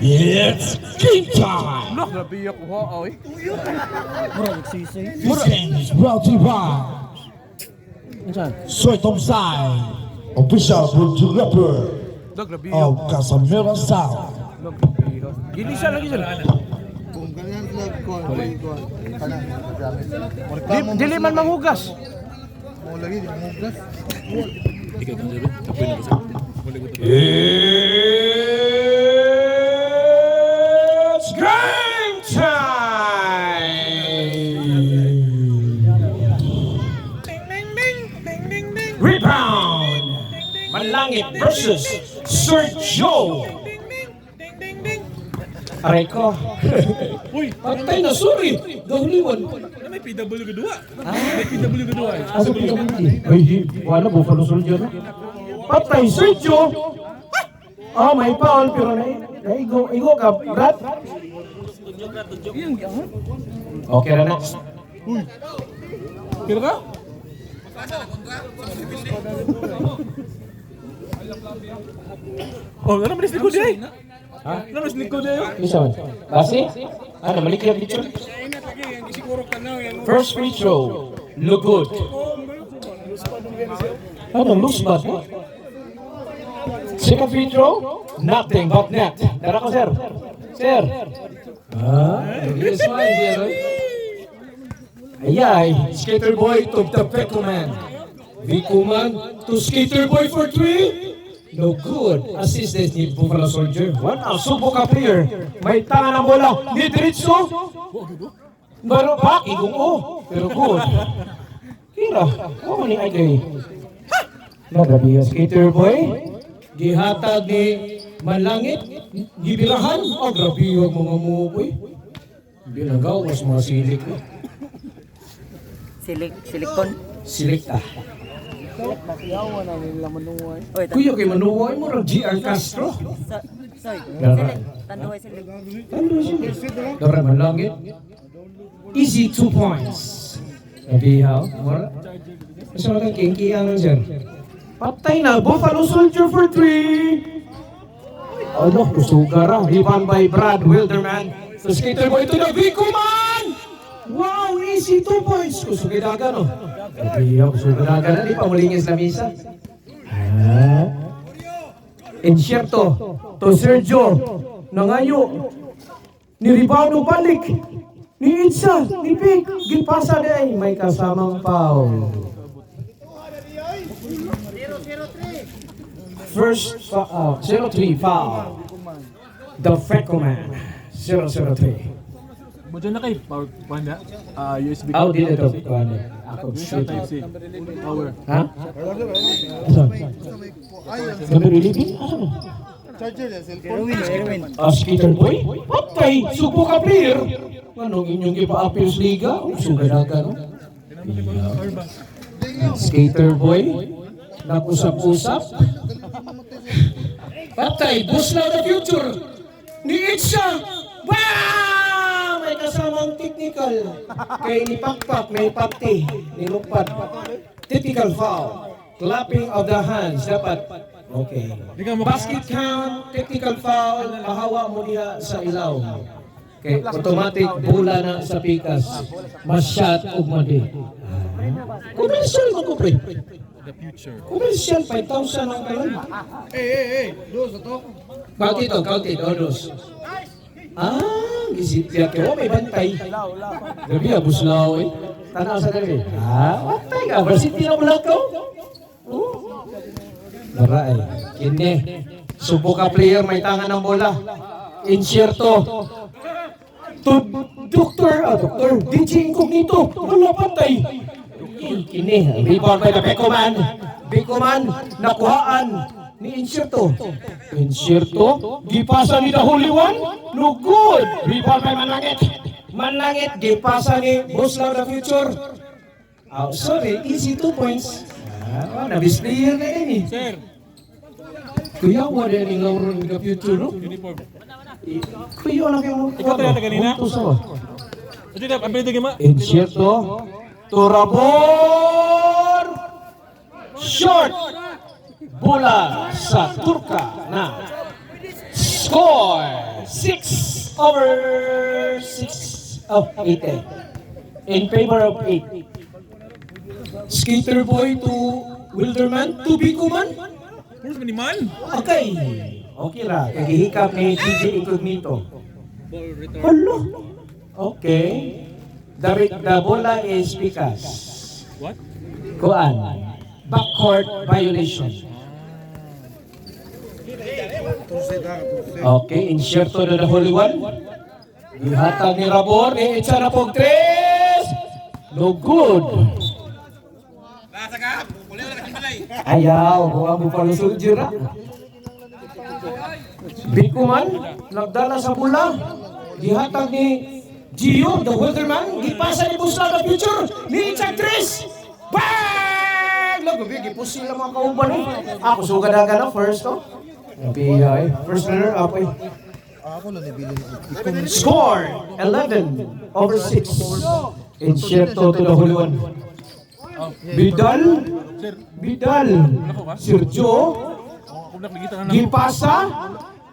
It's game time! Look, grabe ako ha, oy. This game is brought to you by Soy Tong Sai, official photographer Look, grabe of ako. Casamera Sound. Look, grabe ako. Gili siya lagi siya. Kung ganyan vlog ko, kanang gamit. Dili man manghugas. Mo lagi di mugas. It's game time! Rebound! Malangit versus Sergio! Aray ko. Uy, patay na, sorry. Dahuliwan. May PW kedua. May PW kedua. Asa po kami? Ay, wala, Buffalo Soldier na. Patay, Sergio! Oh, may foul, pero naigo ka, Brad. Okay na next. Kira ka? Oh, ano manis likod dia? Ha? Ano manis likod dia? Isa man. Basi? Ano, malikya picture? First free throw. Look good. Ano, loose ba? Second free throw. Nothing but net. Tara ko, sir. Sir. Yes, fine, sir. Ayay, Skater Boy to the Bekoman. Bekoman to Skater Boy for three. No good. Assist this ni Buffalo Soldier. One out. Subo ka player. May tangan ang bola. Ni Diritso. Baro pa. Igong o. Pero good. Kira. Ako ni Agay. Nagabi yung Skater Boy. Gihatag ni Malangit. Gibirahan. Oh, grabe yung mga mukoy. Bilagaw. Mas mga silik. Silikon. Silik ah. Yawa na nila manuway. Oy, Kuya kay manuway mo ng GR Castro. Soy. Dara. Tanduay silik. Dara Malangit. Easy 2 points. Nabihaw. Mora. Mas mga kinky ang sir. Patay na. Buffalo Soldier for 3. Ano? Kusugara. Rebound by Brad Wilderman. Sa Skater Boy ito na Bekoman! Wow! Easy 2 points. Kusugidaga no? Nabihaw. Kusugidaga na. Di pa mulingis na misa. Insyerto. To Sergio. Nangayo. Ni rebound balik. Ni Itza. Ni Pick. Gipasa na ay may kasamang foul. First foul. 0-3 foul. The Bekoman. 0-0-3. Budyan na kay power panda. USB. How did ito? Ako. Type C. Power. Ha? Number 11? Charger ya cellphone. Skater Boy? Patay! Subo ka player! Anong inyong ipa-appeal sa liga? Sugadaga no? Skater Boy? Nakusap-usap? Patay! Boost na the future! Ni Itza! Wow! May kasamang technical. Kay ni Pakpak, may pakti. Nilupad. Technical foul. Clapping of the hands. Dapat. Okay. Basket count, technical foul. Pahawa mo niya sa ilaw. Okay. Automatic bola na sa pikas. Mas-shot o madi. Commercial mo ko, pre. The future. Commercial, 5,000 ang kalan. Dos to. Count it, odos. Gisipya ko, may bantay. Gabi, abuslaw eh. Tanaw sa gabi. Bantay ka, varsity na mula ko. Laray, kinde. Subo ka player, may tangan ng bola. Insyerto. Doktor, DJ Incognito. Wala pantay. Kine, rebound by the Bekoman. Bekoman, nakuhaan ni Insyerto. Gipasa ni the Holy One. No good. Rebound by Manlangit, gipasa ni Buslaw the Future. Sorry, easy 2 points. Nabisplayer na yan eh. Sir, Kuya, wala yung laro ng the Future, no? uniform. Kuya, wala kayong Ikaw talaga kanina? Puntos ako. Ito na, ang pinito ma. Insyerto. Turabor! Short! Bola sa Turka na score 6 over 6 of 8. In favor of 8. Skater boy to Wilderman to Bikuman. Pulos man ni man. Okay. Okay ra. Naghihikap ni DJ Incognito. Hello. Okay. The bola is Picas. What? Kuan. Backcourt violation. Okay, inserto na the Holy One. Ihatag ni Rabor, itsa na pong 3. No good. Ayaw, huwag mo palusod dira. Bikuman, nagdala sa bola. Ihatag ni Gio, the Wilderman. Gipasa ni Busla the future. Ni itsa 3. Bang! Lagabi, gipusin lang mga kauban eh. Ako, sugad ang gana first, oh. First runner up eh. Ako lang nabili. Score 11 over 6. Inserto to the Holy One. Bidal. Sergio. Kung nakikita na Gipasa.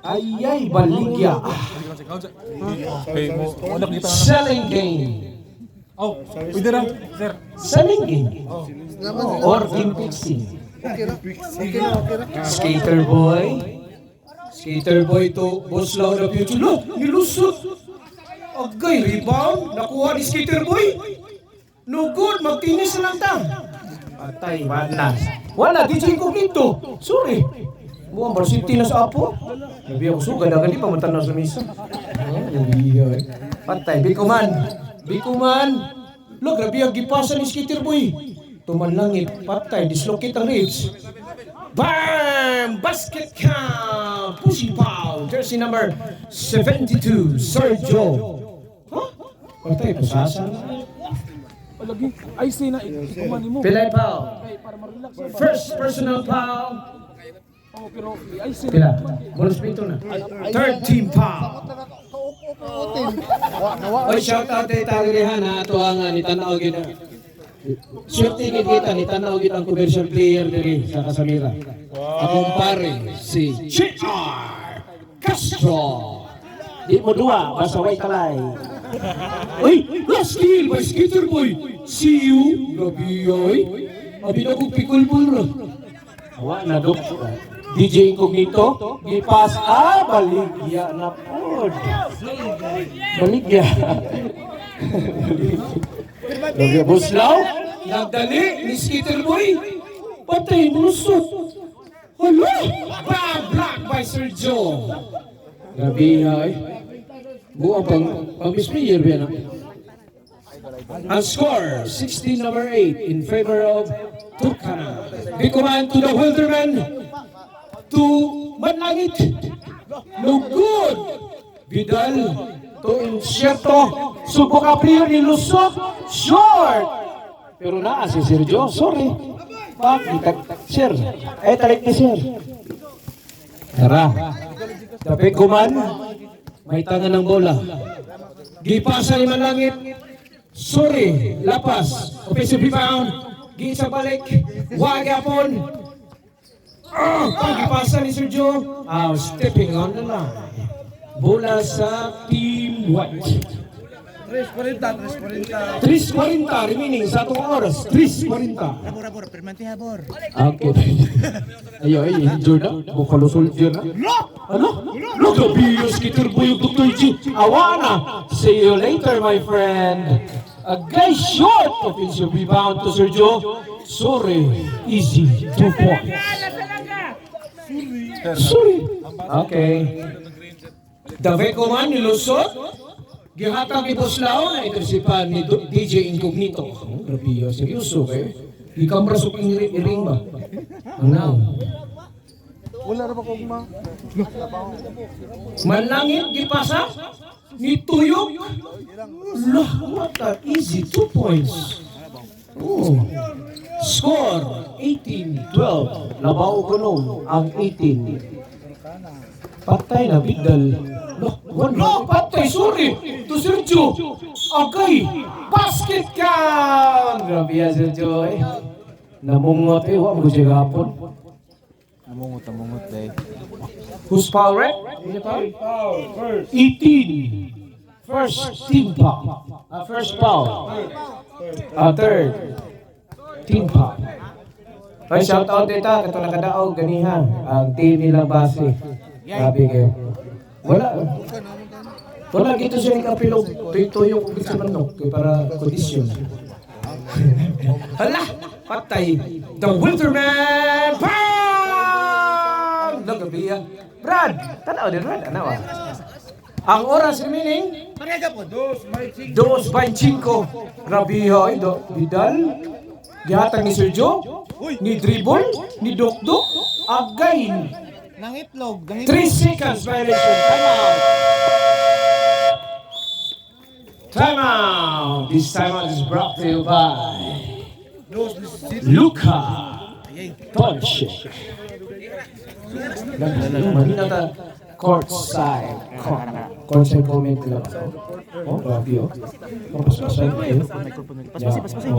Ayay, baligya. Okay, mo nakikita na. Selling game. Oh, pwede ra, sir. Selling game. Or game fixing. Okay na. Skater boy to Boslaw the future. Look, nilusot. Agay, rebound. Nakuha ni skater boy. No good, magtinis na lang ta. Patay, wala, DJ Incognito. Sorry. Buang varsity na sa apo. Nabi ako sugad, agad di pa matanaw sa misa. Patay, Bikuman. Look, nabi ang gipasa ni skater boy. Tumanlangit, patay, dislocate ang ribs. Bam! Basket count! Pushing foul! Jersey number 72, Sergio. Huh? Patay, pasasa. Lagi, ay say na kumani mo. Pilay foul. First personal foul. Oh, pero ay say Pila? Bonus pinto na. Third team foul. Oy, shout out kay Tagirihan ha. Ito ang nitanaw gina. Swerte kita nitanaw gina ang commercial player diri sa Casamira. Akong pare si JR Castro. Di mo dua, basta way talay. Uy, last steal by Skater Boy. See you, gabi oy. Abi na kong pikulbul na. Awa na dok. DJ Incognito, gipas baligya na pod. Baligya. Baligya Buslaw, nagdali ni Skater Boy. Patay, lusot. Hala! Bang! Block by Sergio. Gabi ay. Buang pang misplayer ba na? Ang score, 16 over 8 in favor of Turkana. Bikuman to the Wilderman. To Manlangit. No good. Vidal to Inserto. Subok Aprio ni Lusot. Short. Pero naa si Sergio. Sorry. Sir. Talik ni Sir. Tara. Tapi Kuman. May tangan ng bola. Gipasa ni Manlangit. Sorry. Lapas. Offensive rebound. Gisa balik. Wag yapon. Gipasa ni Sergio. Stepping on the line. Bola sa Team White. 3:40 remaining sa atong oras. 3:40. Habor, permanente habor. Okay. Ayo, injured na. Buffalo Soldier na. Ano? Gabi, Skater Boy, Dr. G. Awana. See you later, my friend. A guy short. Offensive rebound to Sergio. Sorry. Easy. 2 points. Sorry. Okay. David Coman, nilusot. Gihatag ni Boslao na itrisipan ni DJ Incognito. Grabe, seryoso eh. Ikamra sa iring ba? Ano? Wala na ba kong ma? Manlangit, gipasa. Ni Tuyok. Lah, what a easy 2 points. Oh. Score, 18-12. Labaw ko nung ang 18. Patay na, Bigdal. No, patay, sorry. To Sergio. Okay. Basket count. Grabe yan, Sergio. Namungot eh. Huwag mo siya gapon. Namungot day. Who's foul, right? 18. First team foul. First foul. Third team foul. Ay, shout out dito. Ito nakadaog, ganihan. Ang team nila base. Grabe kayo. Wala gito siya ng kapilog. Tuyo ko sa manok. Para kondisyon. Hala! Patay! The Wilderman! Bang! Nagabi yan. Brad! Tanaw din, Brad. Ano ah? Ang oras remaining? 2:25. Grabe ha. Vidal? Gihatag ni Sergio? Ni dribble? Ni Dokdok? Agay! Nang itlog. 3 seconds violation. Time out! Time out! This time out is brought to you by Luka Doncic. Mahina ta courtside comment lang. Oh, grabe oh. Paspasan kayo. Paspasin.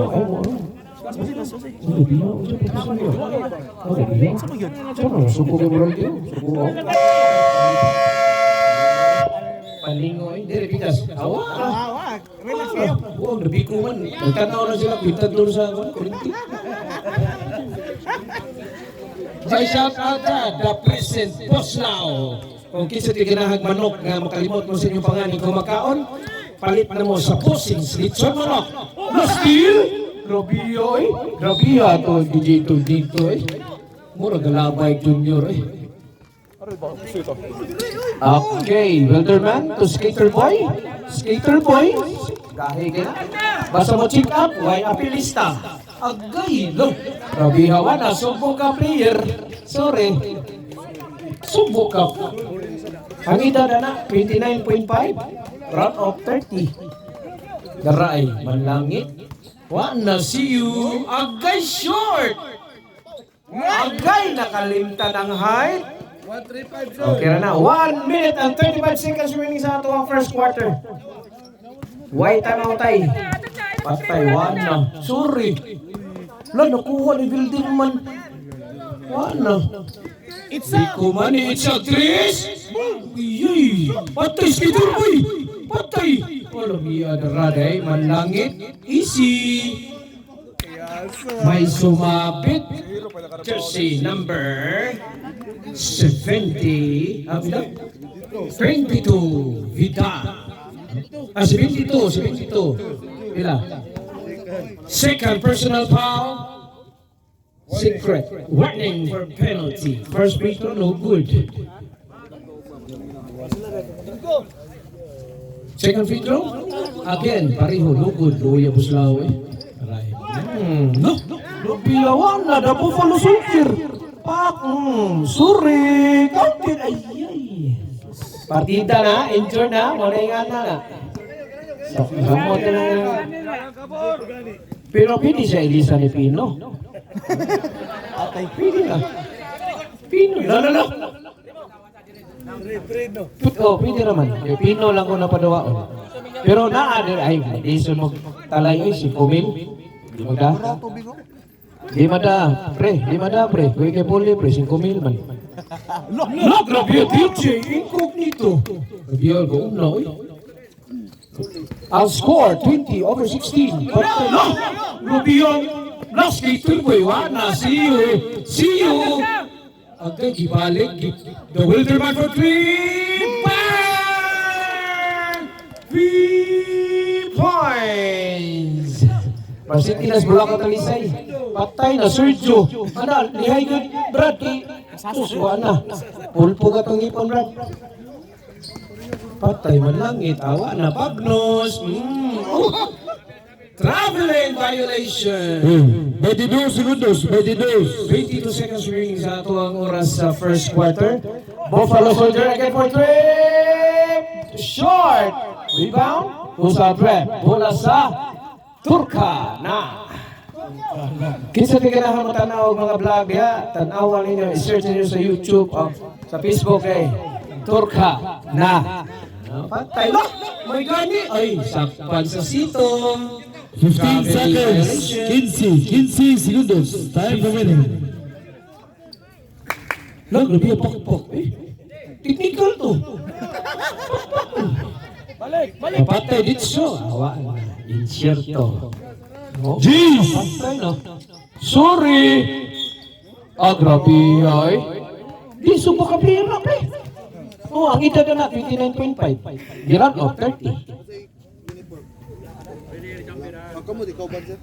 Suko ka bro kayo. Suko. Palingoy, dire bitas. Awa. Relax kayo. Oh, nabikuman. Nagtanaw na sila, pintad doon sa kurinti. I shout out the present boss now. Kung kinsa ti ginahag manok nga makalimot mo sa inyong panganing kumakaon, palit na mo sa bossing slitson manok. No steal? Robio eh. Robio ato DJ to dito eh. Mura galabay junior eh. Okay, Wilderman to Skater Boy. Skater Boy. Gahi ka na. Basta mo check up, why apilista. Agay, lo. Grabe hawa na, subok ka player. Sorry. Subok ka. Ang ita na 29.5. Run of 30. Daray, manlangit. Wa na see you. Agay short. Agay nakalimtan ang height. Okay na. 1 minute and 35 seconds remaining sa ato ang first quarter. White tanaw tay. Patay, wala na. Sorry. Wala, nakuha ni building man. Wala. It's a Tris. Yay. Patay, Skater Boy. Patay. Wala, miya na raday. Manlangit. Easy. May sumabit. Jersey number 70. 22. Vidal. 72. Ila. Second personal foul. Secret. Warning for penalty. First free throw, no good. Second free throw. Again, pareho, no good. Luya Buslao eh. No. Lupiyawan na. The Buffalo Soldier. Pak. Sorry. Counted. Ay. Partida na, injured na, malingan na. Samot na. Pero pili siya Elisa ni Pino. Pili na. Pino, no. Oh, pili naman. Pino lang ko napadawaon. Pero ay, Elisa mo talayo si Kumil. Di mo da. Di mada, pre. Kuwi kay Poli, pre, 5,000 man. Look, grabe, DJ, incognito. Grabe, go na, oy. I'll score 20/16. No! Rubion, last Skater Boy, wana, see you. Okay, gibalik, the Wilderman for 3. Bang! 3 points. Parsitinas bola ka talisay. Patay na Sergio. Ana, lihay good Brad kay Suswa na. Pulpo ka tong ipon Brad. Patay man langit, awa na Pagnos. Traveling violation. 22 segundos, 22. 22 seconds remaining sa ato ang oras sa first quarter. Buffalo Soldier again for 3. Short. Rebound. Pusa trap. Bola sa Turka na. Kinsa tiganahan mo tanaw mga vlog ya, tanawan ninyo, i-search niyo sa YouTube o sa Facebook Turka na. Patay na. May gani. Ay, sakpan sa sito. 15 seconds, 15 segundos. Time remaining. Grabe ang pakpak. Technical to. Balik! Patay dito. Awaan na. Insyerto. Jeez! Patay na. Sorry! Grabe ay. Di subo ka pira pre. Ang ita na 29.5. Giran of 30. Ang kamot, ikaw ba dyan?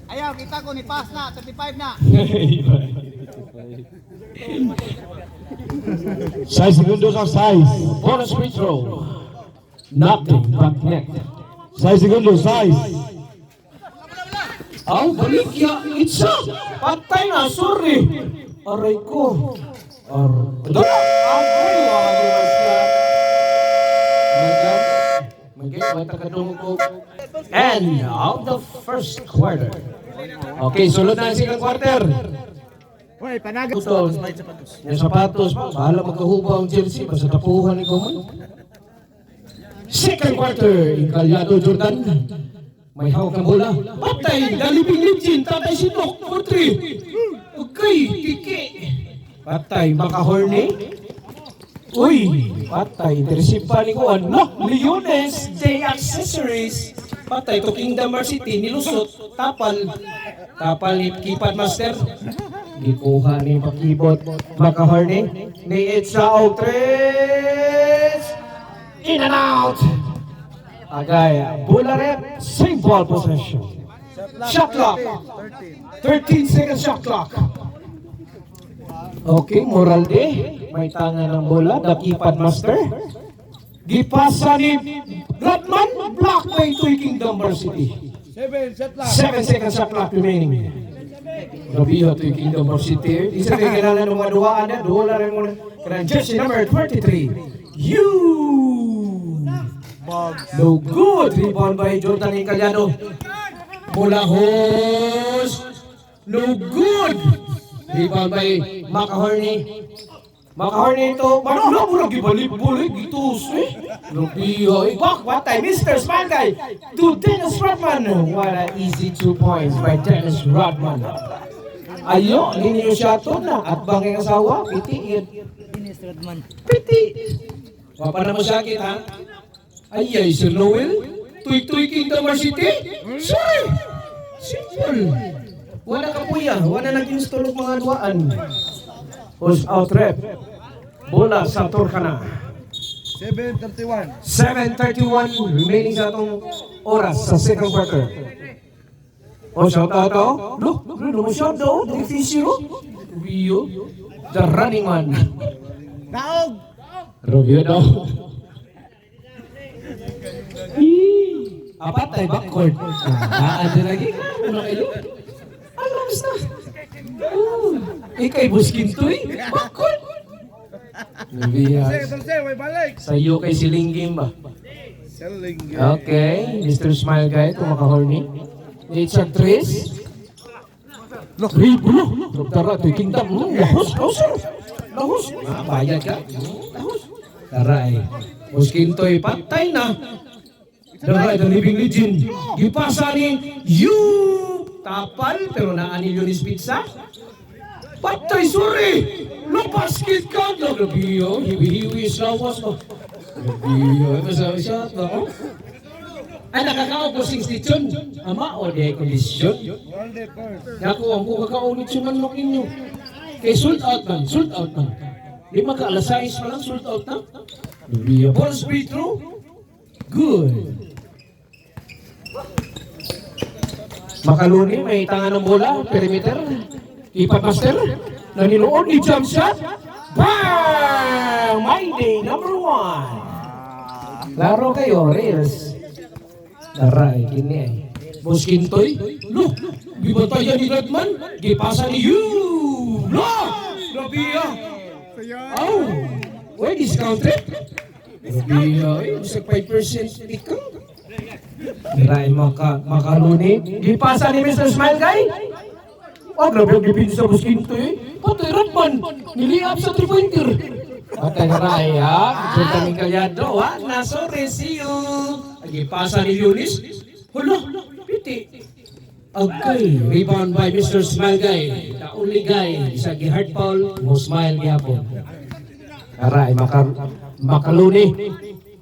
Ayaw, kita ko ni pass na, 35 na. 6 segundos ang size. Bonus free throw. Nothing but net. 6 segundos size. Balik ya. Itza. Patay na. Sorry. Aray ko. And out the first quarter. Okay, sulod na ang second quarter. Hoy, panaga. Gusto, yung sapatos, bahala magkahuba ang Chelsea, basta tapuhan ni Kuman. Second quarter, Incalyado Jordan. May hawak ng bola. Patay, Dalibing Legend, Tatay Sinok, for 3. Okay, Kiki. Patay, Makahorny. Uy, patay, interesipa ni Kuan. No, Leones, J Accessories. Patay, to Kingdom City, nilusot, tapal. Tapal ni Keypad Master. Gikuha ni pakibot Makahorny. Ni Itza og 3. In and out. Agaya, bola rep, same ball possession. Shot clock. 13 seconds shot clock. Okay, Moralde. May tanga ng bola, the Keypad Master. Gipasa ni Bladman, block by Toy Kingdom City. 7 seconds shot clock remaining. Rabiho Toy Kingdom City. Isa rin kailangan ng mga duwaan na, duwala rin muna. Kailangan jersey number 23. No good. Rebound by Jordan Incalyado. Bola host. No good. Rebound by Makahorny. Makahorny ito. Marula mo lang gibalik-balik. Itus Rubio. Back. What time? Mr. Smile Guy. To Dennis Rodman. What an easy 2 points by Dennis Rodman. Ayo. Ninyo siya ito na. At banging asawa. Piti. Dennis Rodman. Piti. Wapa na mo sakit ha? Ay, Sir Noel? Tuig-tuig Kingdom City? Sorry! Simple. Wala ka puya. Wala nag-install ng mga duwaan. Who's out rep? Bola sa Turkana. 7:31. 7:31 remaining sa atong oras sa second quarter. Shout out to? Look, mo shout out. Defisio. Rio. The running man. Daog! Rubio daw. Apat ay backcourt. Ano lagi? Ano kayo? Ano basta? Ikay buskin to eh. Backcourt. Nabiyas. Sa iyo kay Silinggim ba? Okay. Mr. Smile Guy, tumakahorny. It's a trace. Ribulo. Tara, ito'y kingdom. Lahos. Bayad ka. Lahos. Tara eh. Buskin to'y patay na. The Living Legend. Gipasa ni tapal pero naani Lunis Pizza. Patay sorry. Basket ka. Rubio. Hiwi-hiwi slawas mo. Rubio. Ito sa shot no? Nakakao po sing station. Ama o de kondisyon. Naku ang ko kakaunit suman mo ninyo. Kay sold out man. Di maka-alas 6 pa lang sold out na. Rubio. Ball speed through. Good. Makaluni, may tangan ng bola, perimeter. Keypad Master, naniloon ni jump shot. Bang! My day number 1. Laro kayo, Reels. Daray, kini ay. Buskin to'y, look, gibatayan ni Redman, gipasa ni you. Look! Rabia! Oh! Wait, discount rate? Rabia, sa 5% ikaw. Daray, makaluni. Gipasa ni Mr. Smile Guy. Grabe ang gipin sa buskin to eh. Patay Redman, niliap sa 3-pointer. Patay Daray ha. Jordan Incalyado ha. Sorry, see you. Gipasa ni Eunice. Hala, piti. Okay, rebound by Mr. Smile Guy. The only guy sa gi-heart foul mo smile gyapon. Aray, makaluni.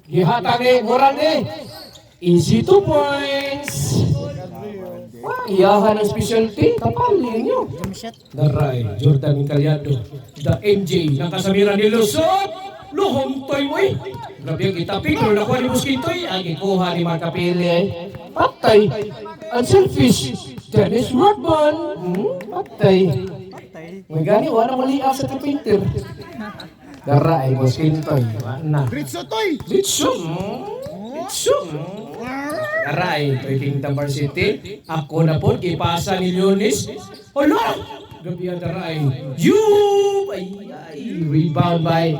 Gihatag ni moral ni. Easy 2 points. Iyahan ang specialty. Tapalin nyo. Daray, Jordan Calyado. The MJ ng kasamiran ni Luzon. Luhontoy mo eh. Grabe ang itapik. Pero nakuha ni Buskintoy. Ang ikuha ni Marcapili eh. Patay. Unselfish. Dennis Rodman. Patay. May gani, wala maliak sa kapinter. Daray, Buskintoy. Wala. Ritso toy! Litso. Aray, pwedeng Tambar City. Ako na po, kipasa ni Leonis. Hala! Gabi ang daray. Rebound by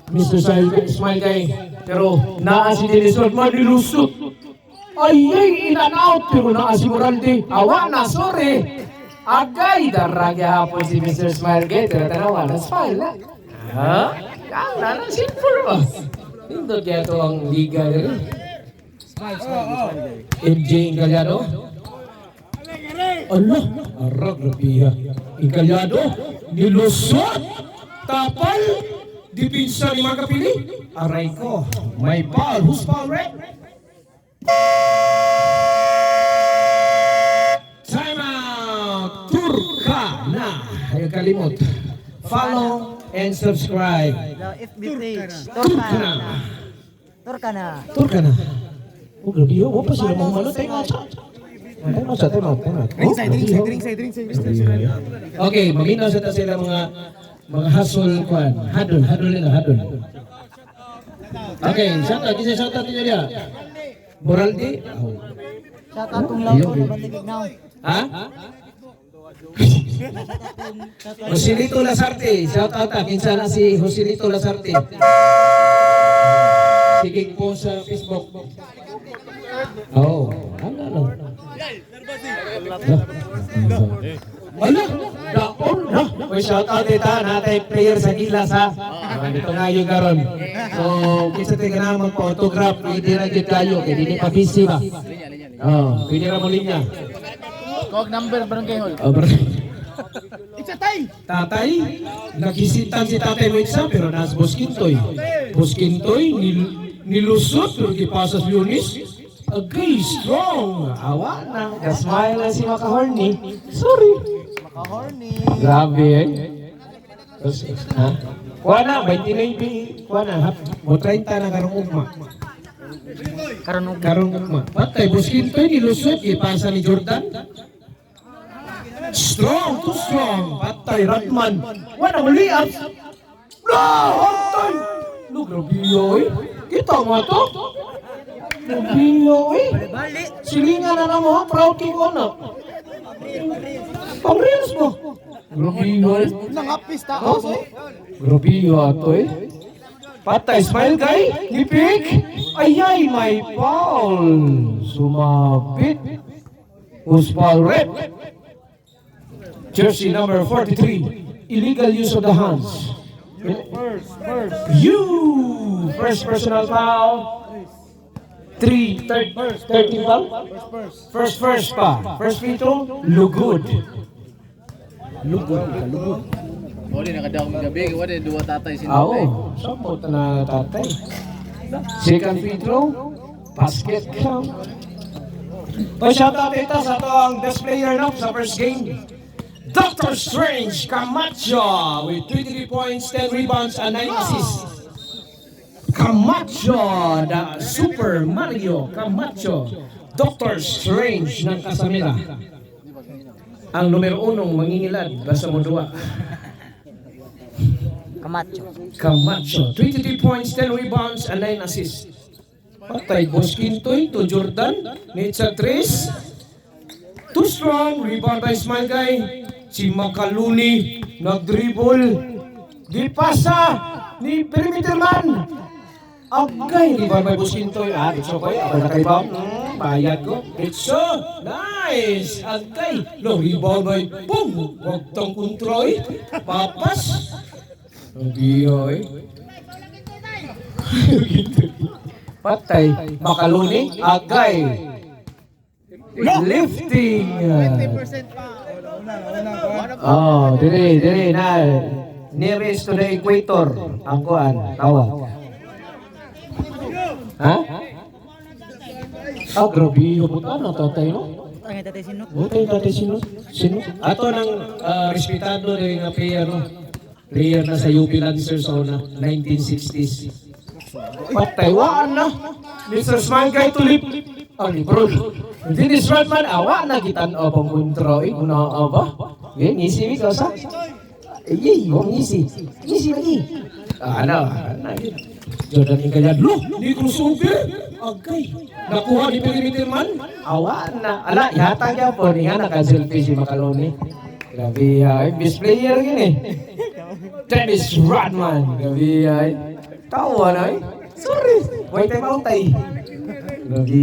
Mr. Smile Guy. Pero naa si Dennis Rodman nilusot. In-and-out. Pero naa si Moralde. Awa na, sorry. Agay, daragya hapon si Mr. Smile Guy. Tara-tara, na smile na. Ha? Yan na, simple ba? Hindi kaya ito ang liga nila. MJ Ingaliado. Allah, arag rapiha. Ingaliado, nilusot, tapal, dipinsa ni Marcapili. Aray ko, may foul. Who's foul, right? Time out! Turkana! Ayaw kalimot. Follow and subscribe. The FB page. Turkana! Turkana! Oh, grabe yun. Wala pa sila mga malo. Time out. Time out. Okay, maminaw sa sila mga hustle kwan. Hadol nila. Okay, shout out niyo dia. Moraldi. Sa katong law ko bantigig now. Ha? Joselito Lasarte. Shout out kinsa na si Joselito Lasarte. Sige po sa Facebook. Oh, ano? Ala, daon na. May shout out dito natay player sa Gilas ha. Dito nga yung garon. So, kisa tayo na magpa-autograph, pwede na dito kayo, kaya hindi pa busy ba? Oh, pwede na mo linya. Kog number barangay hall. Oh, bro. Itatay! Tatay, nagisitan si tatay mo isa, pero nas Buskintoy. Buskintoy, nilusot, pero kipasas Lunis. Agay, strong. Awa na. Kasmile na si Makahorny. Sorry. Makahorny. Grabe eh. Ha? Kuha na, 29 kuha na. Mo 30 na karong ugma. Karong ugma. Patay, Buskintoy, nilusot, kipasa ni Jordan. Strong, too strong. Patay, Ratman. Wala muli up. No! Patay! No, grabe yun. Kita mo ito? Grabe yun. Silingan na mo, proud king ko na. Pang-reels mo. Grabe yun. Nangapis taos eh. Grabe yun ito eh. Patay, Smile Guy. Nipik. Ayay, may foul. Sumabit. Who's foul rep? Jersey number 43, illegal use of the hands. First personal foul. 13 foul. First pa. First free throw, lugod. Wala nakadaong gabi, wala duwa tatay si Oo, sapot na tatay. Second free throw, basket count. Shout out ito sa ito ang best player no, sa first game. Dr. Strange Camacho with 23 points, 10 rebounds, and 9 assists. Camacho, the Super Mario Camacho. Dr. Strange ng Casamela. Ang numero 1 mangingilad, basta mo duwa. Camacho, 23 points, 10 rebounds, and 9 assists. Patay, Buskintoy to Jordan, Nitsa Tres. Too strong, rebound by Smile Guy. Si Makaluni, nag-dribble. Di pasa ni perimeter man. Agay, rebound by Buskintoy. It's okay, ako naka-rebound. Bayad ko. It's so nice. Agay, no, rebound by boom. Huwag tong kontroy. Papas. Ang biyoy. Patay, Makaluni, agay. lifting. 20% pa. Oh, dire na. Nearest to the equator. Ang kuan, tawa. Ha? Ah, grabe. Buta na tatay, no? Ang tatay sinok. Okay, tatay sino? Sino? Ato ng respetado rin nga player, no? Player na sa UP Lancers sa una, 1960s. Patay, waan na. Mr. Smile Guy Tulip. Ang bro. Hindi smart man, awa na kitan o pang kontro. Una ba? Yan, easy mi sa? Yay, easy. Easy lagi. Ano? Jordan Ingayad. Look, di crossover. Agay. Nakuha ni Perimeter man. Awa na. Ala, yata kaya po. Nga naka-selfie si Macaloni. Grabe, best player gini. Dennis Rodman. Grabe, tawa na Sorry. Wait time out tayo. Grabe,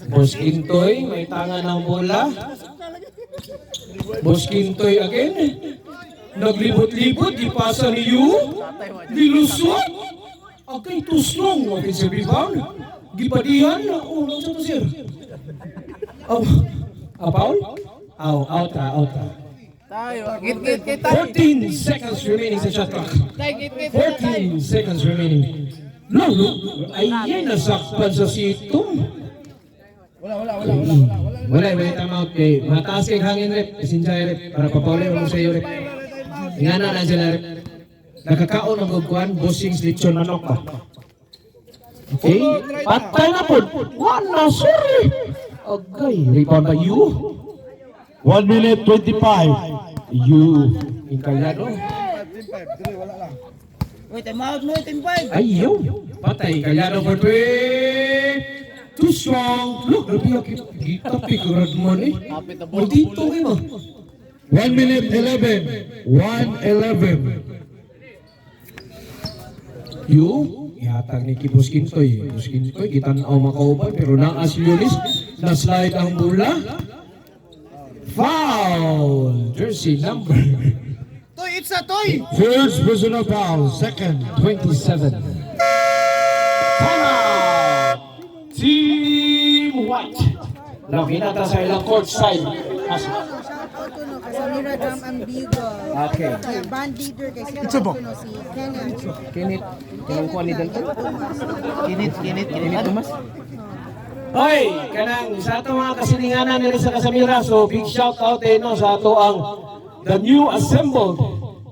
Boss Kintoy, may tanga ng bola. Boss Kintoy again. Naglibot-libot, di pasa ni Yu. Dilusot. Okay, too strong. Offensive rebound. Gipadihan. Oh, lang sa to, sir. Foul? Out. Tayo, git tayo. 14 seconds remaining sa shot clock. Tayo, git 14 seconds remaining. No. Ay, nasakpan sa sitom. Wala, may timeout kay mataas kay hangin rep, sinsya rep, para papauli mo sa iyo rep. Ingana na sila rep. Nakakaon ang gugkuhan, bossing lechon manok pa. Okay, patay na po. Wala, sorry. Okay, rebound by you. 1 minute 25. You, Incaliado. Uy, time out mo, time 5. Ayaw. Patay, Incaliado for 3. Too strong. Look, grabe yung kita pikurad mo eh. Kapit na bola. Maldito kayo mo. 1 minute 11. 1:11. Yatag ni Kibos Kintoy. Kibos Kintoy, kita na ako makauban, pero naas Yulis, na-slide ang bola. Foul! Jersey number Toy, it's a toy. First personal foul. Second. 27. Timeout! Team White. Nakinata sa ilang court side. Shoutout ko no, Casamira Drum Ambigo. Okay. Kaya band leader kay si Shoutout si Kenneth. Kinit. Kinukuha ni Dalton. Kinit. Thomas. Hoy, kanang sa ato mga kasilinganan nila sa Casamira. So big shout out no sa ato ang the new assembled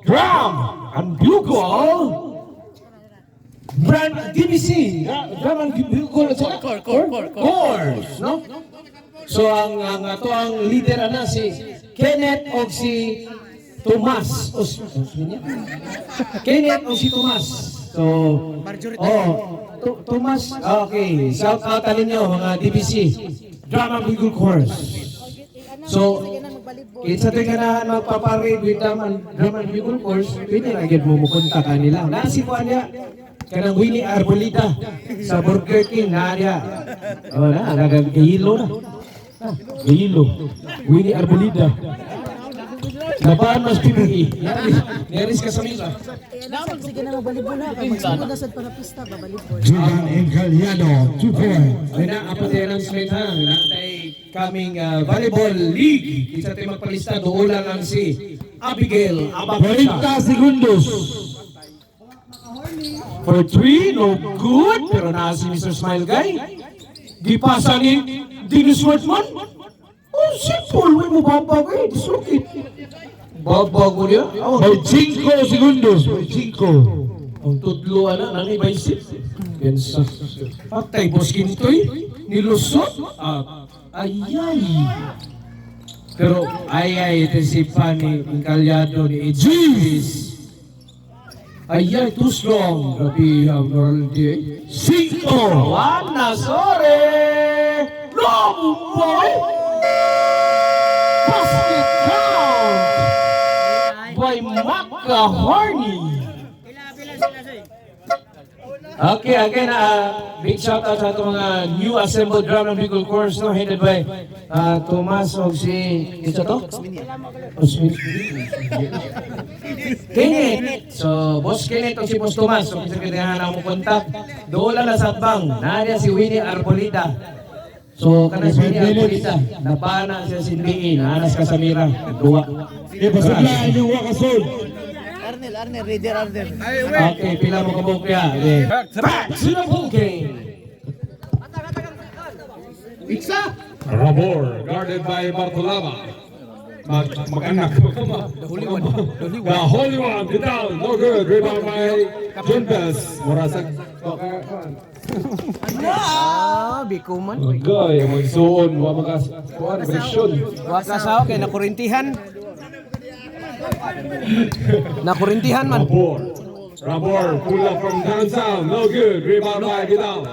drum and bugle brand DBC. Drum and bugle Course, no? So ang ato ang leader ana si Kenneth o si Tomas. Kenneth o si Tomas. So, Tomas, okay, shout out ninyo mga DBC, Drama Bugle Course. So, kinsa tayo ganahan magpaparade with Drama Bugle Course, pwede na agad mo mupunta kanila. Nasi ko niya, kanang Winnie Arbolita sa Burger King, naarya. O na, gahilo na. Gahilo, Winnie Arbolita. Laban mas PBE. Neris ka sa mila. Sige na mabalibol ha. Magsunod na sa para pista, babalibol. Jordan Incaliado. 2 points. Ay na, apat yung announcement ha. Natay coming volleyball league. Isa tayo magpalista. Doon lang si Abigail 40 segundos. For 3, no good. Pero na si Mr. Smile Guy. Gipasa ni Dennis Rodman. Oh, simple. Huwag mo babagay. Dislocate. Babago niya. May 5 segundos. May 5. Ang tudluan na, nanay ba isip? Yan sa patay, Boss Kintoy, nilusot. Ayay. Pero ayay, ito si Fanny, ang kalyado ni Ejis. Ayay, too strong. Grabe, Moral D. 5. Wala, sorry! Long boy! Basket count! By Macahorny. Okay, again, big shout out sa itong mga new assembled drum and bugle course, no, headed by Tomas o si, ito to? Kenneth. So, Boss Kenneth o si Boss Tomas, so kung sa kailangan mo kontak, doon lang sa atbang, narin si Winnie Arbolita. So, kanang sinili isa, napana siya sindiin, anas ka sa mira, duwa. Pasudlaan yung wakasod. Arnel, reader Arnel. Okay, pila mo kabukya. Back to the ball game. Iksa. Rabor, guarded by Bartolama. Mag-anak. The Holy One, get down, no good. Rebound by Juntas. Murasag. Bikuman. Gay, magsuon, kuan, presyon. Wakasaw kay nakurintihan. Nakurintihan man. Rabor, pull up from downtown, no good. Rebound by Vidal.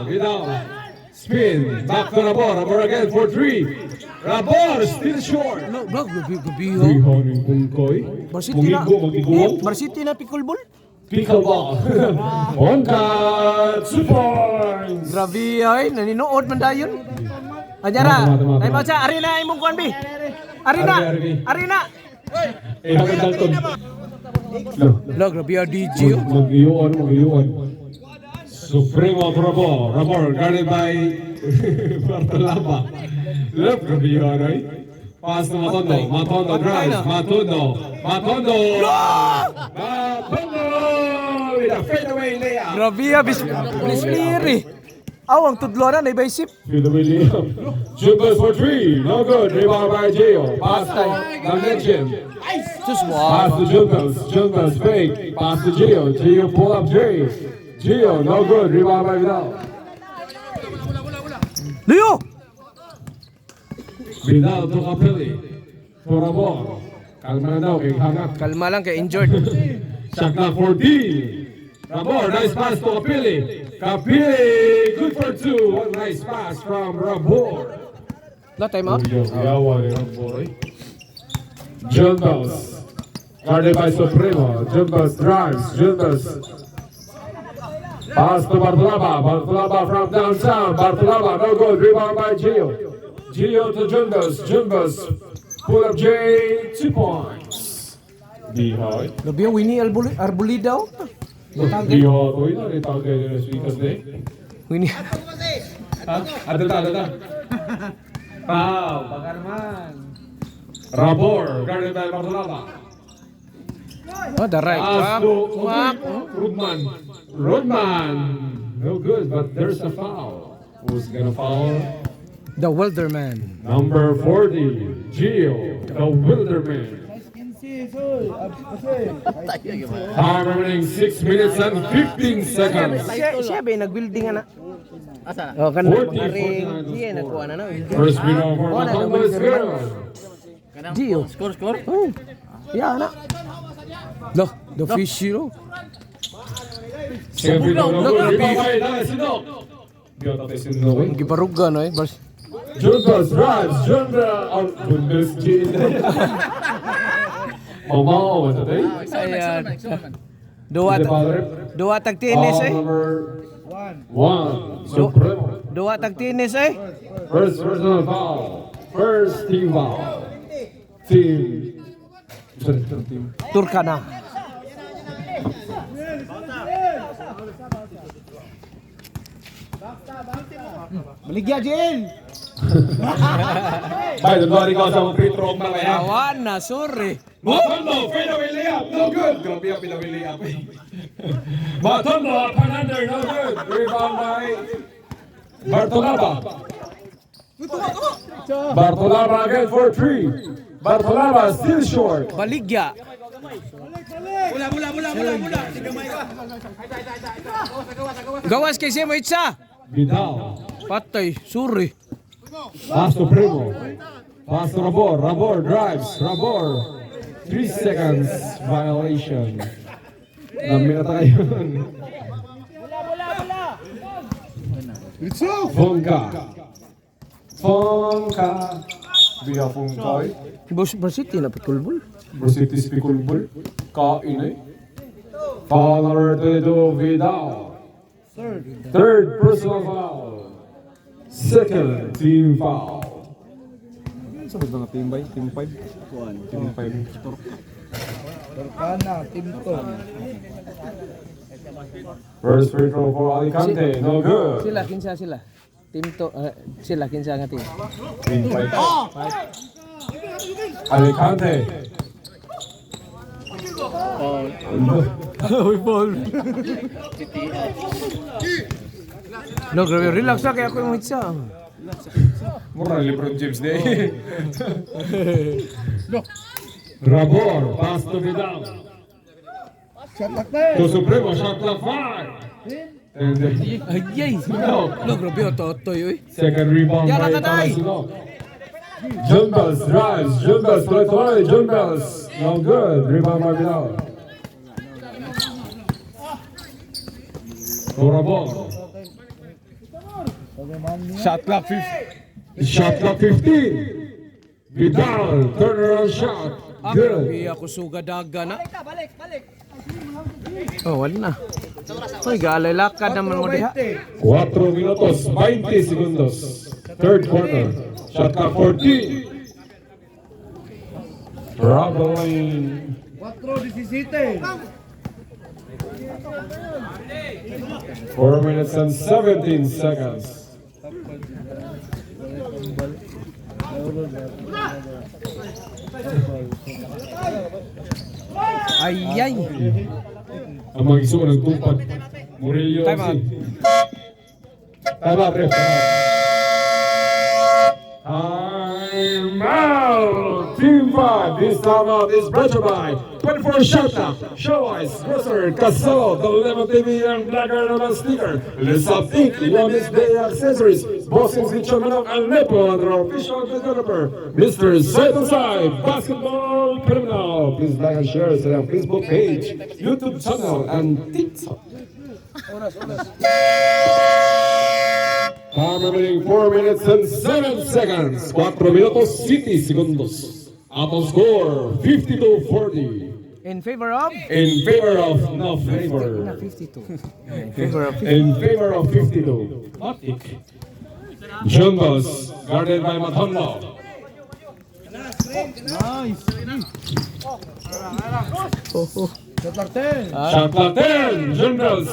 Spin, back to Rabor. Rabor again for 3. Rabor, still short. No, bro, gabi. Haning Pungkoy. Varsity na. Magiguan. Varsity na pickleball. Pickleball. On cut, 2 points. Grabe ay, naninood man dayon. Ajara, ay mo sa arena imong kuan bi. Arena. Eh, bakit Dalton? Lo, grabe ay DJ. Mag-iyon. Supremo Rabor, guarded by Bartolama. Left, grabe yun, right? Pass to Matondo drives, Matondo! With a fadeaway layup! Grabe ay bispiri. Aw ang tudlo na naibay sip. Fadeaway layup. Jubas for 3, no good. Rebound by Gio. Pass to Langenchen. Sus Pass mo. to Juntas fake. Pass to Gio pull up Jay. Gio, no good. Rebound by Vidal. Leo. Vidal to Capelli. For a ball. Kalma na daw, kay hangak. Kalma lang kay injured. Shot clock 14. Rabor, nice pass to Capelli. Good for 2. One nice pass from Rabor. La time out. Yawa ni Rabor. Juntas. Guarded by Supremo. Juntas drives. Pass to Bartolaba from downtown. Bartolaba, no good. Rebound by Gio to Juntas. Pull up Jay, 2 points. Bihoy. Grabe yung Winnie Arbolida. Bihoy, uy, naritagay nila speakers na eh. Winnie. Ha? Adata. Pau, Pakarman. Rabor, guarded by Bartolaba. Oh, the right. Pass to Wak. Rodman. No good, but there's a foul. Who's gonna foul? The Wilderman. Number 40, Gio, the Wilderman. Time remaining 6 minutes and 15 seconds. Siya ba nag-building na? Asa na? Oh, kan 40, ring. 49 Siya nakuha na na. First winner for Matombo is good. Kanang Gio. Score. Oh. Yeah, na. Lo, the fish hero. Second winner, no good. Rebound by Dale Sinok. Biyot at Sinok. Gibaruga no eh. Bars. Juntas drives, Juntas G. Mamaw, what's that? Ayan. Dua Dua tag tennis eh. Number 1, Supremo. Dua tag tennis eh. First personal foul. First team foul. Team. Turkana. Baligya, Jill. By the body goes on free throw mamaya. Awan na, sorry. Matondo, fadeaway layup, no good. Grabe ang fadeaway layup. Matondo, up and under, no good. Rebound by Bartolaba. Bartolaba again for 3. Bartolaba still short. Baligya. Gawas kay siya mo itsa. Vidal. Patay, sorry. Pass to Primo. Pass to Rabor. Rabor drives. Rabor. 3 seconds violation. Namira tayo. Fonka. Biya Fongkay. Varsity na pickleball. Varsity Spikulbul. Kain eh. Foul number 22, Vidal. Third personal foul. Second team foul. Sabot mga team 5. Team 5. Turkana, Team 2. First free throw for Alicante. No good. Sila, kinsa sila. Team to, sila kinsa nga team. Team fight. Alicante. Paul. Uy, ball. No, grabe, relax na kaya ako yung hitsa. Mura LeBron James day. Rabor, pass to Vidal. To Supremo, shot clock 5. And Ayay! no. No, grabe, ototoy, uy. Second rebound Yan by ang tatay. Talasino. Jumbas drives, Jumbas play, Jumbas. No good. Rebound by Vidal. To Rabor. Shot clock 50. Shot clock 15. Vidal, turnaround shot. Good. Grabe ako sugadaga na. Oh, wala na. Uy, gaalay lakad naman mo diha. 4 minutos, 20 segundos. Third quarter. Shot clock 14. Traveling. 4-17. 4 minutes and 17 seconds. Ayay! Ang mga isuo ng tupad. Murillo Time out. FC. Time out, ref. Time out! Team 5. This time out is brought to you by 24 Shot Clock, Showwise, Grocer, Casal, the Lemon TV and Blacker Lemon Sticker, Lisa Think, Yonis Day Accessories, Boston Kitchen Manok and Nepo, and our official developer, Mr. Zayton Sai, Basketball Criminal. Please like and share us on our Facebook page, YouTube channel, and TikTok. Time remaining 4 minutes and 7 seconds. 4 minutos, 7 segundos. Atong score, 52-40. In favor of? In favor of, no favor. 52. In favor of 50. In favor of 52. Matik. Jumbos, guarded by Matondo. Shot clock 10. Shot clock 10. Jumbos.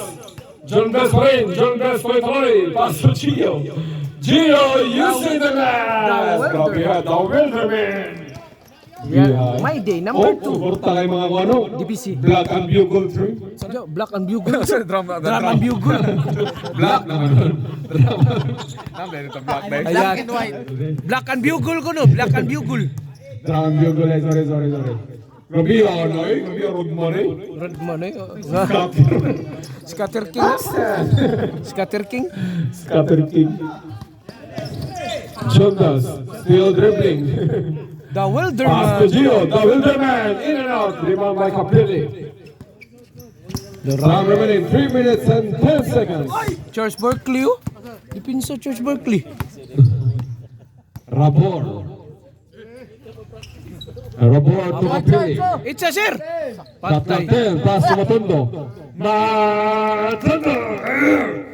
Jumbos rin. Jumbos tuloy. Pass to Gio. Gio using the glass. Grabe ha, the Wilderman. Yeah. My day, number 2. Porta kay mga ano. DBC. Black and Bugle 3. So, Black and Bugle. Drum and Bugle. Black naman. Black and white. Black and Bugle ko no. Black and Bugle. Drum Bugle. Sorry. Grabe ha, ano eh. Grabe ha, road mo eh. Red man eh. Scatter King. Scatter King. Scatter King. Jonas, still dribbling. The Pass to Wilderman. Gio, the Wilderman, in and out, rebound by Capelli. Time remaining 3 minutes and 10 seconds. Charles Barkley oh. Dipinsa Charles Barkley. Rabor to Capelli. It's a sir. Patay. Patay. Pass to Matondo. Matondo!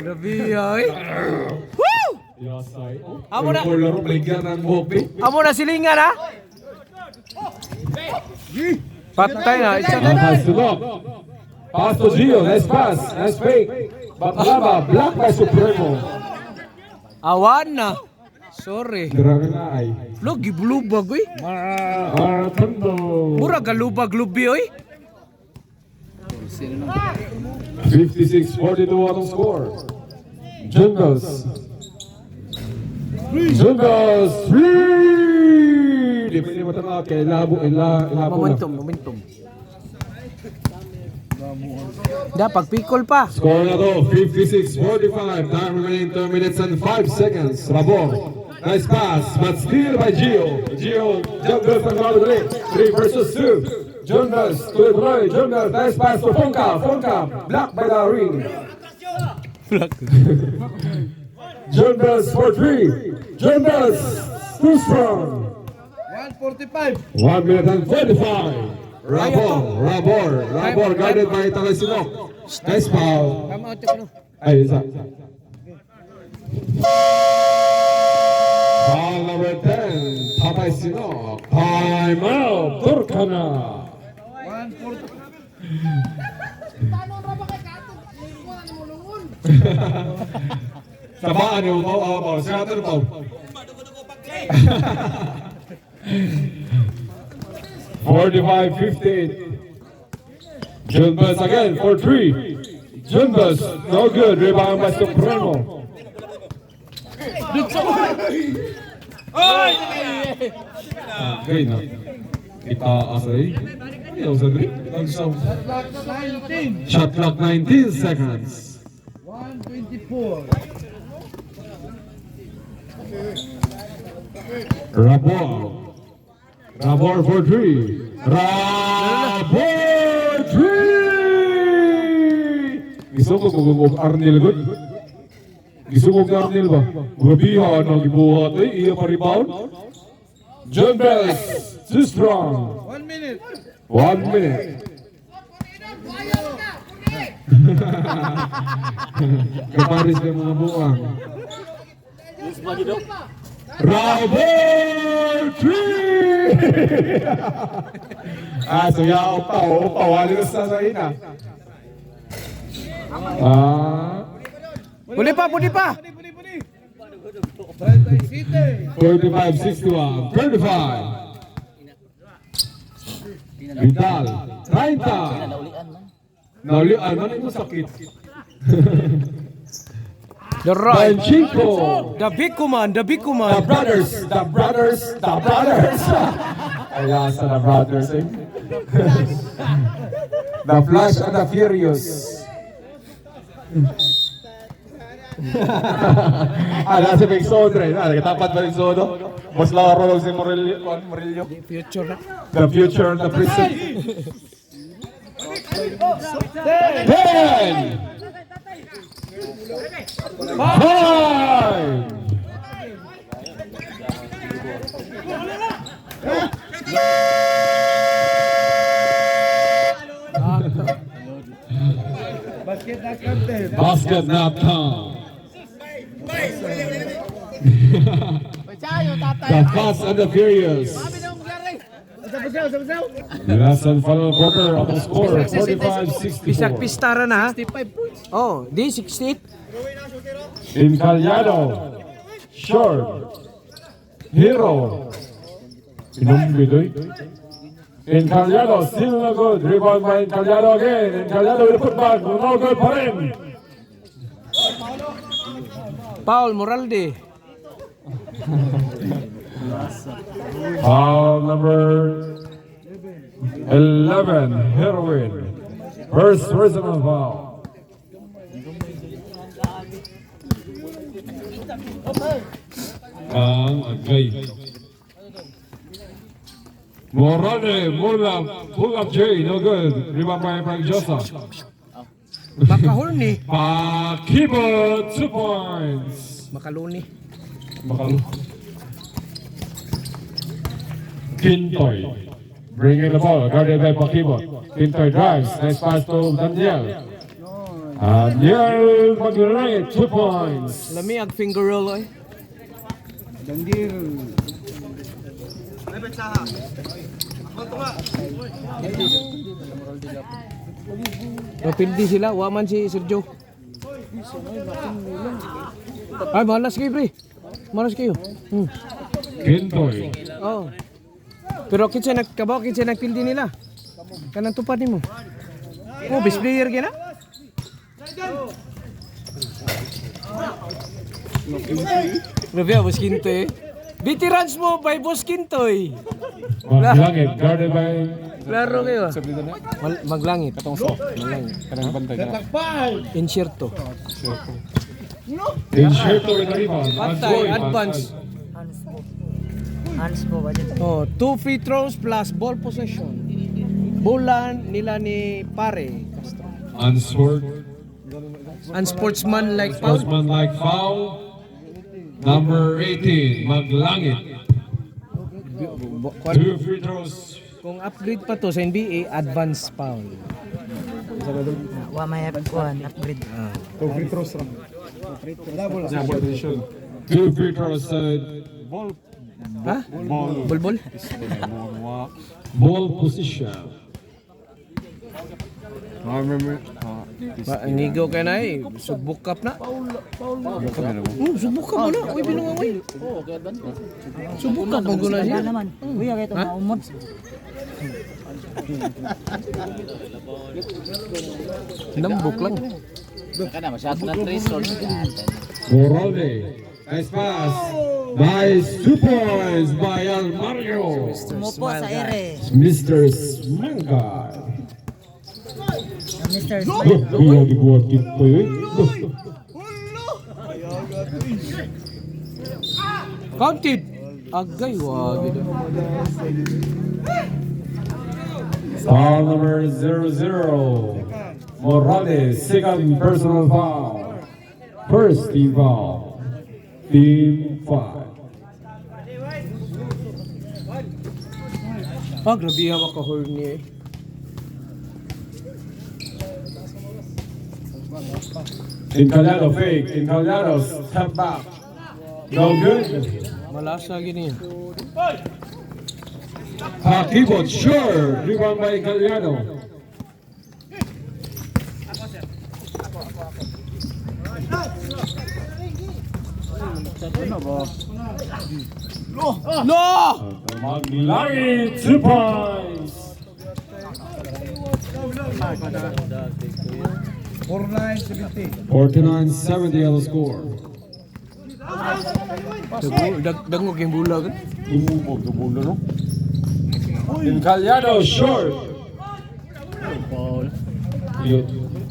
Grabe ay. Woo! Yasay. Amo na. Por laro, bligyan ng Mopi. Amo na silingan ha. Patay na. It's a Pass to Lob. Pass to Gio, nice pass, nice fake. Batlaba, block by Supremo. awan na. Sorry. Grabe na ay. Lo gibulubag oy. Matondo. Mura galubag lubi oy. 56-42 atong score. Jungles. Jungles 3! Di pwede mo tama kay ilabo na. Momentum. Da pagpikol pa. Score na to, 56-45. Time remaining 2 minutes and 5 seconds. Rabor. Nice pass, but still by Gio. Gio, Jungles and Galo 3 versus 2. Jungles to the play. Jungles, nice pass to Fonka. Blocked by the ring. Jungles for 3. Jungles, too strong. 1:45. 1 minute and 45. Rabor, guarded by Talasino. Nice foul. Tama ito no. Ay, isa. Foul number 10, Talasino. Time out, Turkana. 1:45. Tabaan yung ball. Scatter ball. 45-58. Junbus again for 3. Junbus, no good. Rebound by Supremo. Okay na. Itaas ay. Ayaw sa grip. Shot clock 19 seconds. 124. Rabor for 3. Rabor 3! Gusto ko kung Arnil good. Gusto ko kung Arnil ba? Gabihan ang ibuhat eh. Iya pa rebound. John Bells, too strong. 1 minute. 1 minute. Kaparis ng mga buwang. Rabor 3! So ya upawali na sa ina. Puli pa. 45-61, 35. Vital, 30. Naulian man ito sakit. The right. Benchico. The big command. The brothers. Kaya sa the brothers eh. The Flash and the Furious. Nasa Big Sodre. Nagkatapat ba yung Sodo? Mas laro lang si Murillo. The future and the present. 10! 5! Basket na captain. Basket nap time. The Fast and the Furious. Last and final quarter of the score, 45-64. Bisag pistara na ha. Oh, di 68. Encallado. Short. Hero. Pinumbidoy. Encallado, still no good. Rebound by Encallado again. Encallado will put back. No good pa rin. Paul Moralde. Foul number 11, Heroin. First personal foul. Agay. Morale, pull up J, no good. Rebound by Frank Joseph. Makahulni. Pakibo, 2 points. Makaluni. Kintoy. Bringing the ball, guarded by Pakibo. Kintoy drives, nice pass to Daniel. Daniel Maglanay, 2 points. Lami ag finger roll oy. Napildi sila, waman si Sergio. Ay, malas kayo, pre. Malas kayo. Kintoy. Oh. Pero kitsa nagkabaw, kitsa nagpildi nila. Kanang tupad nimo. Oh, best player gina. Grabe, Boss Kintoy. Veterans mo by Boss Kintoy. Maglangit, guarded by Klaro kayo. Maglangit. Maglangit. Inserto. Inserto with the rebound. Patay, advance. Hands po ba dyan? Oh, 2 free throws plus ball possession. Bulan nila ni Pare Castro. Unsportsmanlike foul. Sportsmanlike foul. Number 18, Maglangit. 2 free throws. Kung upgrade pa to sa NBA, advance foul. Wa may kuhan, upgrade. 2 free throws. Ha? Bol. Ball position. I remember. Nigo kay na eh. Subok cup na. Subok cup mo na. Uy, binungaway. Subok cup mo gula siya. naman. Uy, ito maumot. Nambok lang. Kana masyado na 3 swords. Morode. Nice pass. Nice 2 points by El Mario. Sumupo sa ere. Mr. Smanga. Mr. Iya dibuat gitu ya. Counted. Agay, wag. Foul number 00. Morales, second personal foul. First team foul. Team 5. Grabe hawak ka horny eh. Incaliado fake. Incaliado step back. No good. Malasa gini. Keyboard sure. Rebound by Incaliado. No! Maglangit 2 points. 49-70. 49-70 on the score. Dagog yung bulag. Tumubog the ball, no? Incaliado short.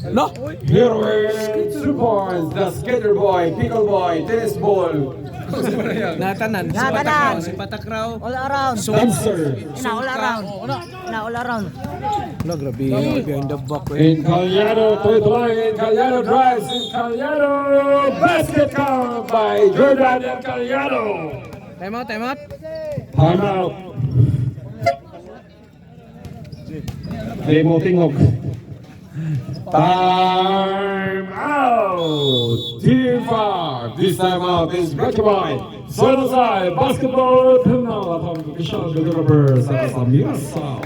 No! Here with 2 points. The skater boy, pickle boy, tennis ball. Natanan. Natanan. Si Patakraw. All around. Dancer. Na all around. Na all around. No, grabe. Behind the back. Eh. Incaliado to the line. Incaliado drives. Incaliado basket count by Jordan Incaliado. Time out, time out. Time out. Demo Tingog. Time out. Team 5. This time out is brought to you by Sonosai Basketball Terminal upon official developers at Samirasaw.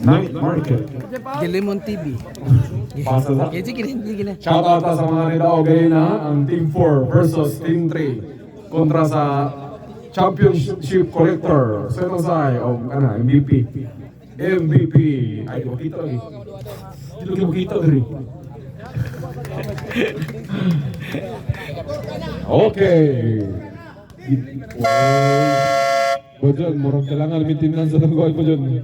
Night Market. Gilimon TV. Pasa na. Sige, sige na. Shoutout sa mga nila na ang Team 4 versus Team 3 kontra sa Championship Collector Sonosai o MVP. MVP. Ay, makita eh. Hindi makita rin. Okay. Bojon, murag kailangan maintenance sa tanggoy po dyan.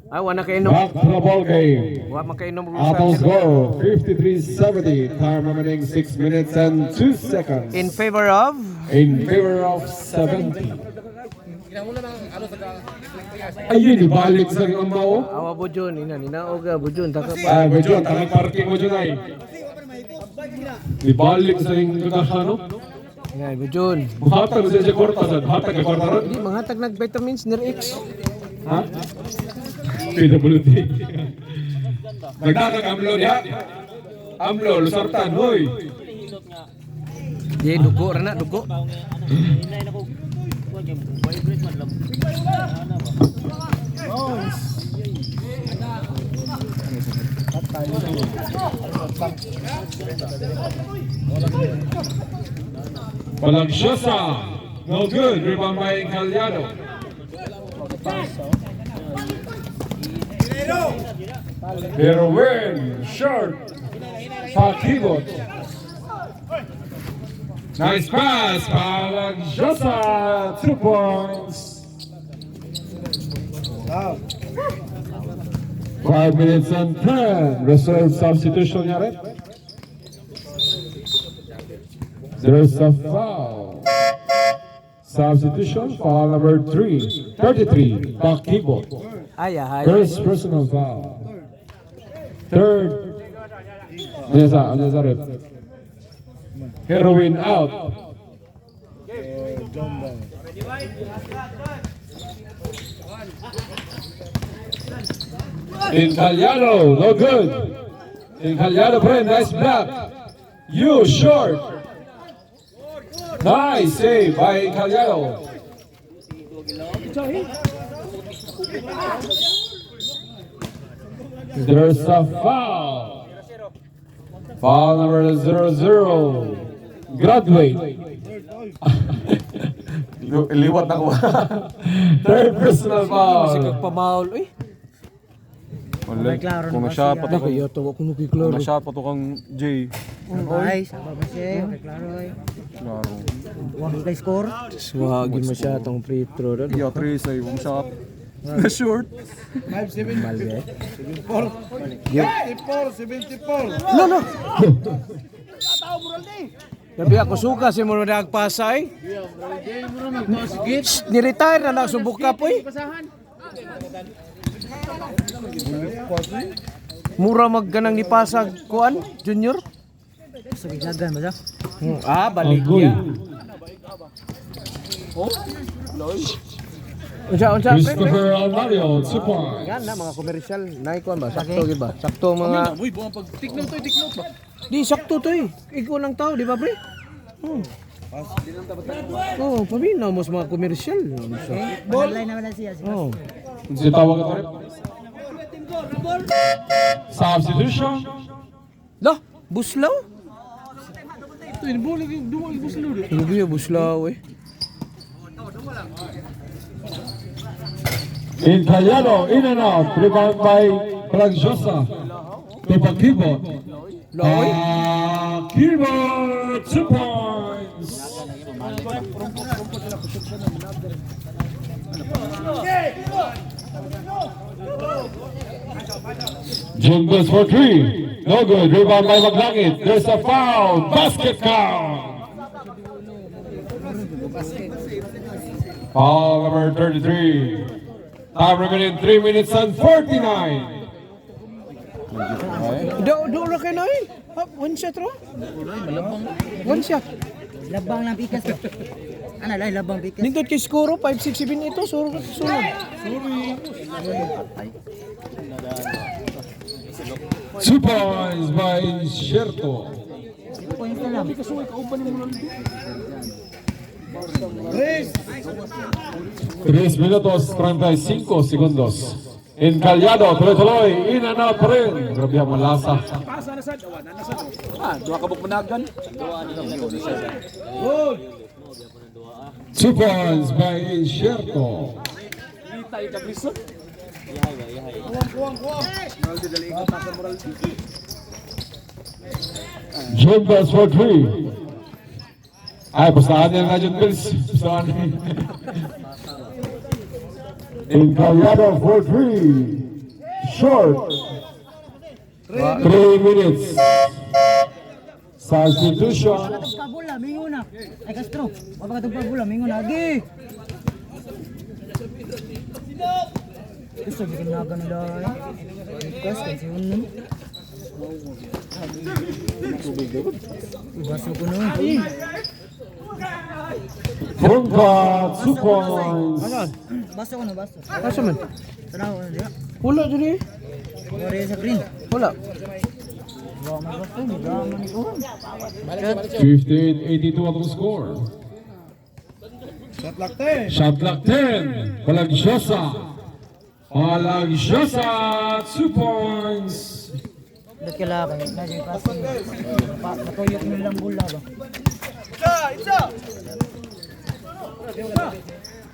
Ah, wala kayo inom. Back to the ball game. Wala makainom. Atong score, 53-70. Time remaining 6 minutes and 2 seconds. In favor of? In favor of 70. Ayun, ibalik sa iyong amao. Awa Bujon, ninaoga Bujon. Taka pa. Ah, Bojon, tangang parking mo dyan ay. Ibalik sa iyong kakano. Ngay, Bujon. Buhatag sa siya kwarta dyan. Buhatag ka kwarta ron. Hindi, manghatag nag vitamins, Nir-X. Ha? PWD. Nagdakag amlo niya. Amlo, lusartan, hoy. Di, dugo, rana, dugo. Balagsosa. No good. Rebound by Incaliado. Pero win. Short. Pakibot. Nice pass. Balagsosa. 2 points. 5 minutes and 10. Reserve substitution yet. There's a foul. Substitution, foul number 3. 33, Pakibo. Ay, ay. First personal foul. Third, Nazareth. Heroin out. Incaliado, no good. Incaliado, friend, nice block. You short. Nice save by Incaliado. There's a foul. Foul number 00. Graduate. Liwat ako. Third personal foul. Pamaul, uy. May klaro Kung na na-shot ba pa siya? to. Kaya tawa ko nukiklaro. Na-shot pa to kang Jay. Ay, sabab na siya. May klaro ay. Klaro. Huwag kay score. Suwagi masyadong free throw doon. Iya, 3 sa ibang shot. Na-short. 74. No. Gabi ako suka si mo nagpasay. Ni-retire na nagsubok ka po eh. Mura magganang nipasag kuan, Junior. Sa gigagan ba siya? Balik Agoy. ya. Unsa pre? Christopher Almario, 2 points. Yan na mga komersyal. Nay kuan ba? Sakto gyud ba? Sakto mga Uy, buang pag tikno to ba? Di sakto to eh. Ikaw lang tao, di ba pre? Oh, paminaw mo sa mga komersyal. Balay na wala siya. Oh. Si tawag ito rin. Substitution. Lah, buslaw? Hindi yung buslaw eh. Incayado, in and out. Rebound by Pragjosa. Tipakibo. Laoy? Kibo, 2 points. Jumbos for 3. No good. Rebound by Maglangit. There's a foul. Basket count. Foul number 33. Time remaining 3 minutes and 49. Do ra kay nay. One shot ro. One shot. Labang lang pikas. Ano lang, labang pikas. Nindot kay skoro 5 6 7 ito. Sunod. Two points by Sherto. Points na lang. 3 minutos 35 segundos. Encallado, tuloy-tuloy, in and out pa rin. Grabe ang malasa. Dua kabuk menagan. 2 points by Sherto. Jumbas for 3. Ay, pustahan niya nga Jun Bills. Pustahan niya. Encallado for 3. Short. 3 minutes. Substitution. Pabula, mingon na. Ay, Castro. Wala ka pabula, mingon na. Agi! Gusto bikin na ganun lang. Bikas, kasi yun. Baso ko nun. Funka, 2 points. Baso ko na, baso. Asa man? Tanaw ko na diya. Wala diri. Wala sa green. Wala. Wala man baso, wala man ito. 15-82 ang score. Shot clock 10. Palagsiosa. Palagsiosa, 2 points. Ba't kailangan? Nasa yung kasi. Matuyok nilang bula ba?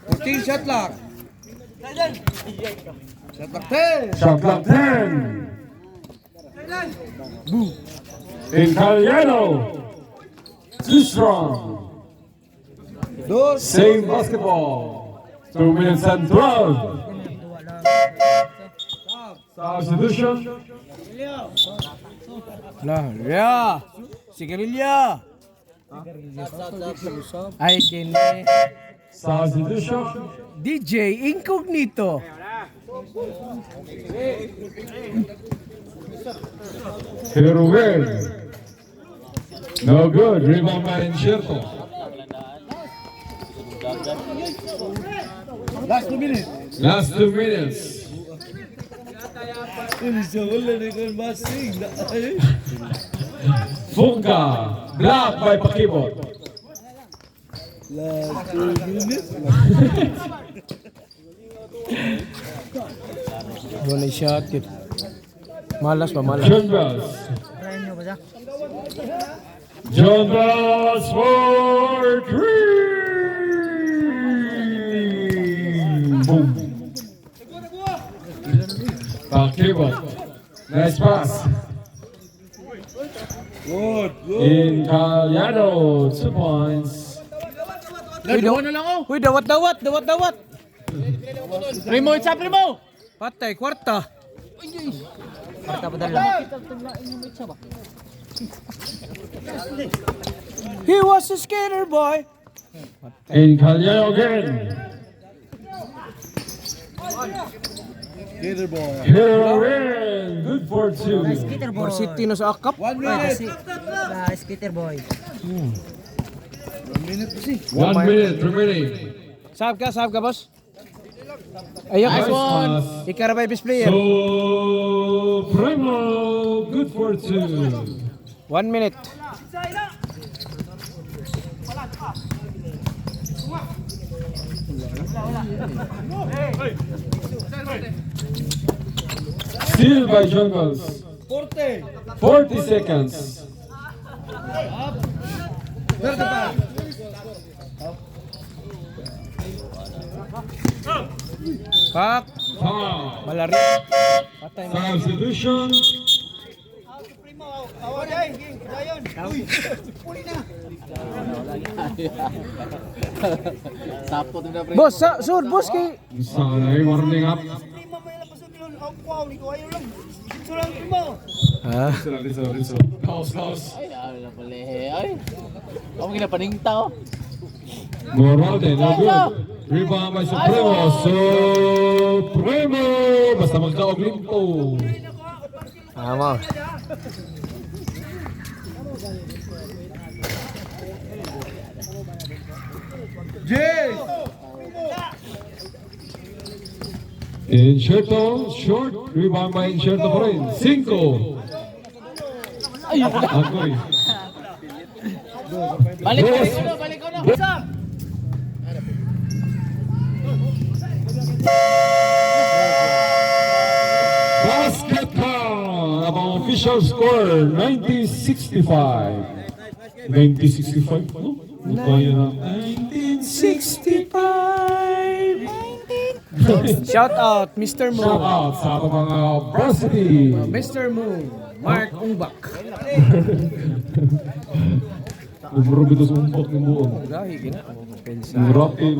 14 shot lock. Shot clock 10. Encallado. Too strong. Same basketball. 2 minutes and 12. Substitution. Lah, ya. Sigarilya. Ay, kini. Substitution. DJ Incognito. Hiruel. No good. Rebound by Enchierto. Last 2 minutes. Last 2 minutes. Funka. Blocked by Pakibot. Wala shot yun. Malas ba, malas. Junbas. Try nyo ba siya? Junbas for 3. Boom. Bakibot. Nice pass. Good. In Caliado, 2 points. Dalawa na lang oh. Uy, dawat. Primo, it's up, Primo! Patay, kwarta. Parta pa dala. He was a skater boy. In Caliado again. Skater boy. Here in. Good for 2. Skater boy. For City no sa akap. 1 minute. Skater boy. 1 minute kasi. 1 minute remaining. Sab ka, boss. Ayun, Nice one! Ikarabay best player. So, Primo, good for 2. 1 minute. Steal by Jungles. 40 seconds. Pak, Foul. malari. Patay na. Substitution. Sapot na, Primo. Boss, sud boss kay Sanay warming up. Ah, Rizzo. Pause. Ay, ano na pala eh. Ay, ako ginapaningta oh. Moralde, no good. Rebound by Supremo. Supremo. Basta magkaog limpo. tama. Jay! Inserto, short. Rebound by Inserto pa rin. 5. Agoy. Balik ko na. What's up? Basketball. Ang official score, 1965. 1965? No? Kaya na. 1965. Shout out Mr. Shout Moon. out sa ating mga varsity. Mr. Moon. Mark Ungbak. Ubro bito sa umpok ng buong. Gahi gina. Pensa. Rocky